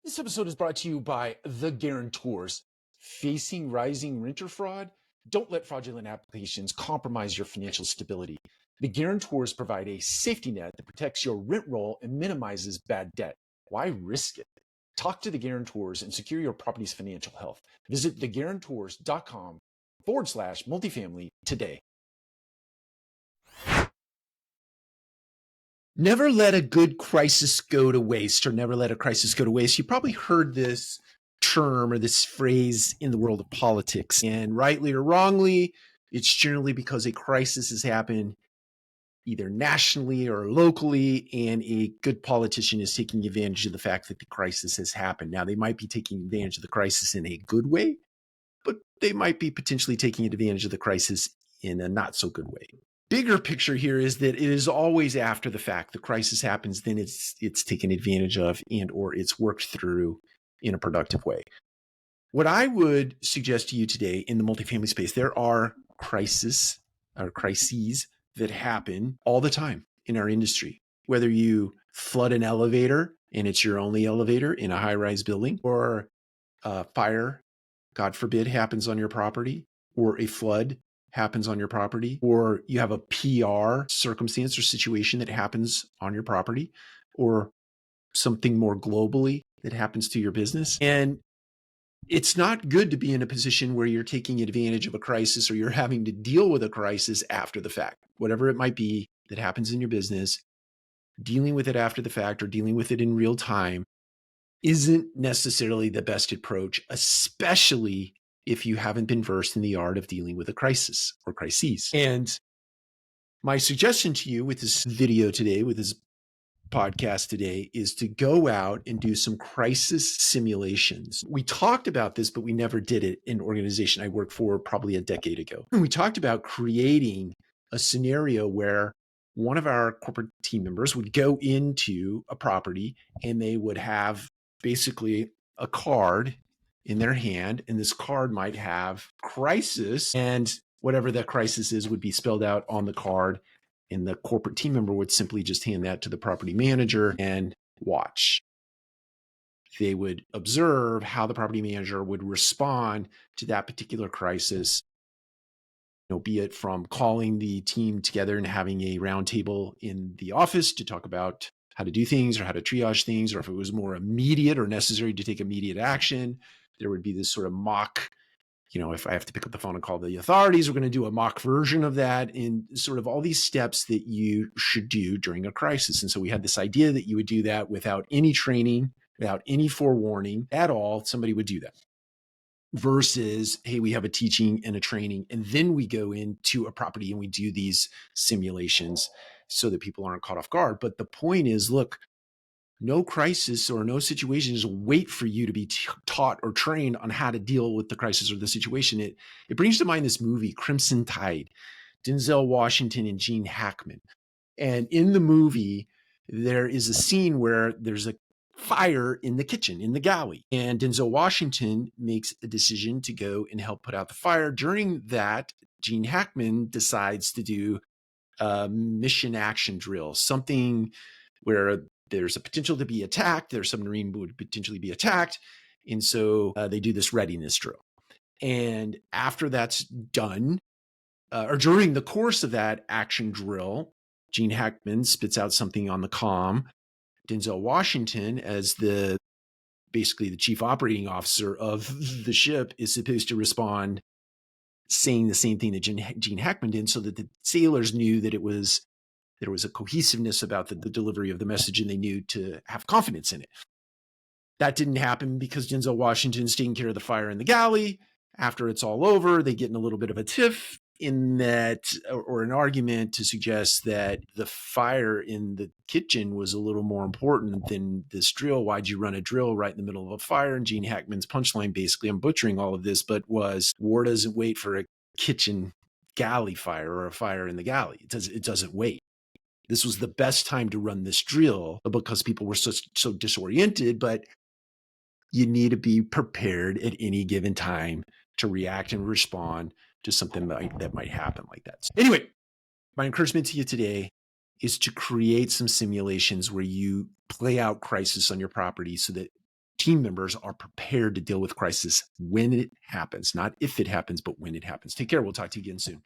This episode is brought to you by The Guarantors. Facing rising renter fraud? Don't let fraudulent applications compromise your financial stability. The Guarantors provide a safety net that protects your rent roll and minimizes bad debt. Why risk it? Talk to The Guarantors and secure your property's financial health. Visit theguarantors.com/multifamily today. Never let a good crisis go to waste, or never let a crisis go to waste. You probably heard this term or this phrase in the world of politics, and rightly or wrongly, it's generally because a crisis has happened either nationally or locally, and a good politician is taking advantage of the fact that the crisis has happened. Now, they might be taking advantage of the crisis in a good way, but they might be potentially taking advantage of the crisis in a not so good way. Bigger picture here is that it is always after the fact. The crisis happens, then it's taken advantage of and or it's worked through in a productive way. What I would suggest to you today in the multifamily space, there are crises that happen all the time in our industry. Whether you flood an elevator and it's your only elevator in a high-rise building, or a fire, God forbid, happens on your property, or a flood happens on your property, or you have a PR circumstance or situation that happens on your property, or something more globally that happens to your business. And it's not good to be in a position where you're taking advantage of a crisis or you're having to deal with a crisis after the fact. Whatever it might be that happens in your business, dealing with it after the fact or dealing with it in real time isn't necessarily the best approach, especially if you haven't been versed in the art of dealing with a crisis or crises. And my suggestion to you with this video today, with this podcast today, is to go out and do some crisis simulations. We talked about this, but we never did it in an organization I worked for probably a decade ago. And we talked about creating a scenario where one of our corporate team members would go into a property and they would have basically a card in their hand, and this card might have crisis, and whatever that crisis is would be spelled out on the card, and the corporate team member would simply just hand that to the property manager and watch. They would observe how the property manager would respond to that particular crisis, be it from calling the team together and having a roundtable in the office to talk about how to do things or how to triage things, or if it was more immediate or necessary to take immediate action, there would be this sort of mock, if I have to pick up the phone and call the authorities, we're going to do a mock version of that, and sort of all these steps that you should do during a crisis. And so we had this idea that you would do that without any training, without any forewarning at all. Somebody would do that. Versus, hey, we have a teaching and a training, and then we go into a property and we do these simulations so that people aren't caught off guard. But the point is, look, no crisis or no situation is wait for you to be taught or trained on how to deal with the crisis or the situation. It brings to mind this movie, Crimson Tide, Denzel Washington and Gene Hackman. And in the movie, there is a scene where there's a fire in the kitchen, in the galley. And Denzel Washington makes a decision to go and help put out the fire. During that, Gene Hackman decides to do a mission action drill, something where there's a potential to be attacked. Their submarine would potentially be attacked. And so they do this readiness drill. And after that's done, or during the course of that action drill, Gene Hackman spits out something on the comm. Denzel Washington, as basically the chief operating officer of the ship, is supposed to respond saying the same thing that Gene Hackman did, so that the sailors knew that there was a cohesiveness about the delivery of the message, and they knew to have confidence in it. That didn't happen because Denzel Washington's taking care of the fire in the galley. After it's all over, they get in a little bit of a tiff in that, or an argument to suggest that the fire in the kitchen was a little more important than this drill. Why'd you run a drill right in the middle of a fire? And Gene Hackman's punchline, basically, I'm butchering all of this, but was, war doesn't wait for a kitchen galley fire or a fire in the galley. It doesn't wait. This was the best time to run this drill because people were so disoriented, but you need to be prepared at any given time to react and respond to something that might happen like that. So anyway, my encouragement to you today is to create some simulations where you play out crisis on your property so that team members are prepared to deal with crisis when it happens, not if it happens, but when it happens. Take care. We'll talk to you again soon.